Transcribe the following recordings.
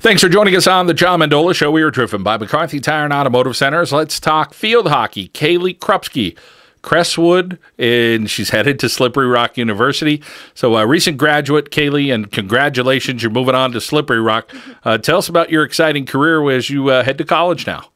Thanks for joining us on the John Mendola Show. We are driven by McCarthy Tire and Automotive Centers. Let's talk field hockey. Kailee Krupski, Crestwood, and she's headed to Slippery Rock University. So a recent graduate, Kailee, and congratulations. You're moving on to Slippery Rock. Tell us about your exciting career as you head to college now.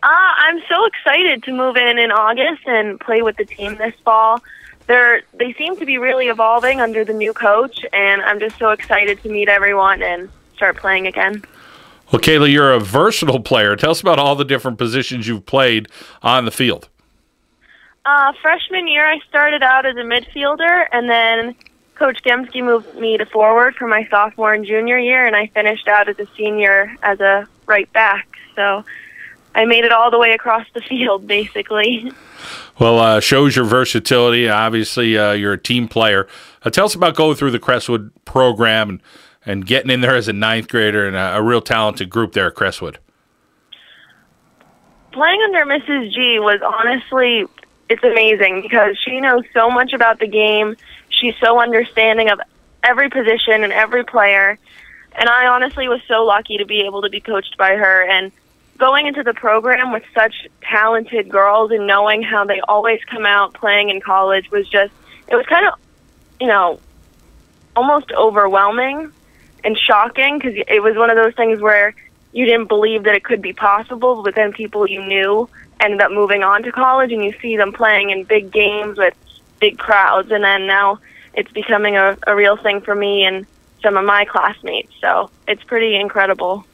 I'm so excited to move in August and play with the team this fall. They seem to be really evolving under the new coach, and I'm just so excited to meet everyone and start playing again. Well, Kailee, you're a versatile player. Tell us about all the different positions you've played on the field. Freshman year, I started out as a midfielder, and then Coach Gemsky moved me to forward for my sophomore and junior year, and I finished out as a senior as a right back. So I made it all the way across the field, basically. Well, shows your versatility. Obviously, you're a team player. Tell us about going through the Crestwood program and getting in there as a ninth grader and a real talented group there at Crestwood. Playing under Mrs. G was honestly, it's amazing because she knows so much about the game. She's so understanding of every position and every player. And I honestly was so lucky to be able to be coached by her. And going into the program with such talented girls and knowing how they always come out playing in college was just, it was kind of, almost overwhelming and shocking because it was one of those things where you didn't believe that it could be possible, but then people you knew ended up moving on to college and you see them playing in big games with big crowds, and then now it's becoming a real thing for me and some of my classmates, so it's pretty incredible.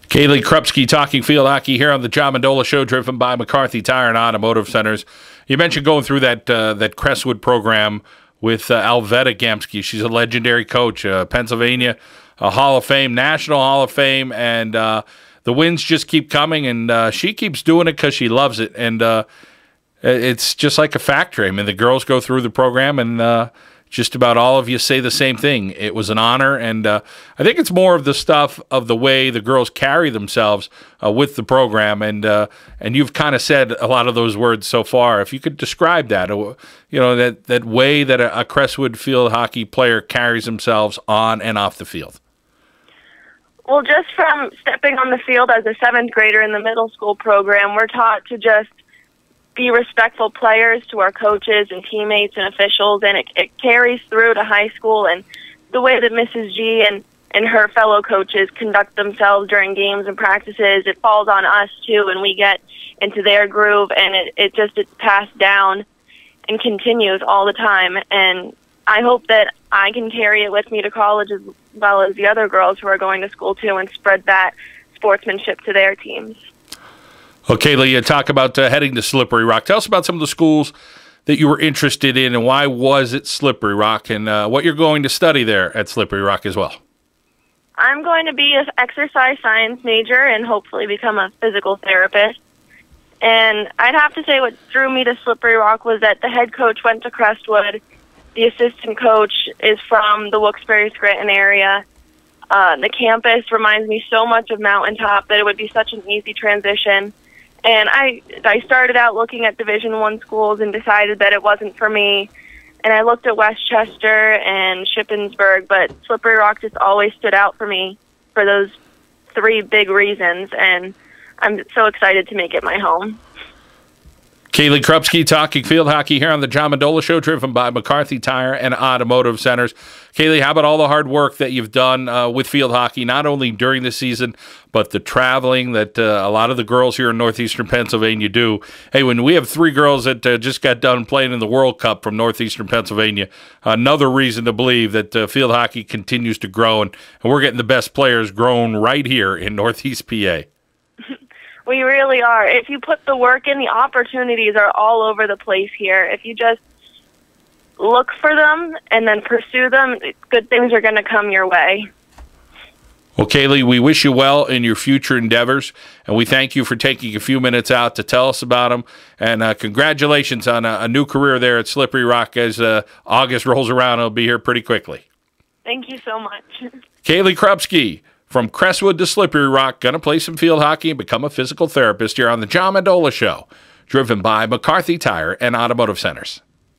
Kailee Krupski talking field hockey here on the John Mendola Show, driven by McCarthy Tire and Automotive Centers. You mentioned going through that Crestwood program with Alveda Gemsky. She's a legendary coach, Pennsylvania, a Hall of Fame, National Hall of Fame, and the wins just keep coming, and she keeps doing it because she loves it, and it's just like a factory. I mean, the girls go through the program, and just about all of you say the same thing. It was an honor, and I think it's more of the stuff of the way the girls carry themselves with the program, and you've kind of said a lot of those words so far. If you could describe that, that way that a Crestwood field hockey player carries themselves on and off the field. Well, just from stepping on the field as a seventh grader in the middle school program, we're taught to just be respectful players to our coaches and teammates and officials, and it carries through to high school. And the way that Mrs. G and her fellow coaches conduct themselves during games and practices, it falls on us too, and we get into their groove, and it's passed down and continues all the time. And I hope that I can carry it with me to college as well as the other girls who are going to school too, and spread that sportsmanship to their teams. Okay, Lee, you talk about heading to Slippery Rock. Tell us about some of the schools that you were interested in, and why was it Slippery Rock, and what you're going to study there at Slippery Rock as well. I'm going to be an exercise science major and hopefully become a physical therapist. And I'd have to say what drew me to Slippery Rock was that the head coach went to Crestwood. The assistant coach is from the Wilkes-Barre-Scranton area. The campus reminds me so much of Mountaintop that it would be such an easy transition. And I started out looking at Division I schools and decided that it wasn't for me. And I looked at Westchester and Shippensburg, but Slippery Rock just always stood out for me for those three big reasons. And I'm so excited to make it my home. Kailee Krupski talking field hockey here on the John Mendola Show, driven by McCarthy Tire and Automotive Centers. Kailee, how about all the hard work that you've done with field hockey, not only during the season, but the traveling that a lot of the girls here in northeastern Pennsylvania do? Hey, when we have three girls that just got done playing in the World Cup from northeastern Pennsylvania, another reason to believe that field hockey continues to grow, and we're getting the best players grown right here in Northeast PA. We really are. If you put the work in, the opportunities are all over the place here. If you just look for them and then pursue them, good things are going to come your way. Well, Kailee, we wish you well in your future endeavors, and we thank you for taking a few minutes out to tell us about them. And congratulations on a new career there at Slippery Rock. As August rolls around, it'll be here pretty quickly. Thank you so much. Kailee Krupski, from Crestwood to Slippery Rock, going to play some field hockey and become a physical therapist here on the John Mendola Show, driven by McCarthy Tire and Automotive Centers.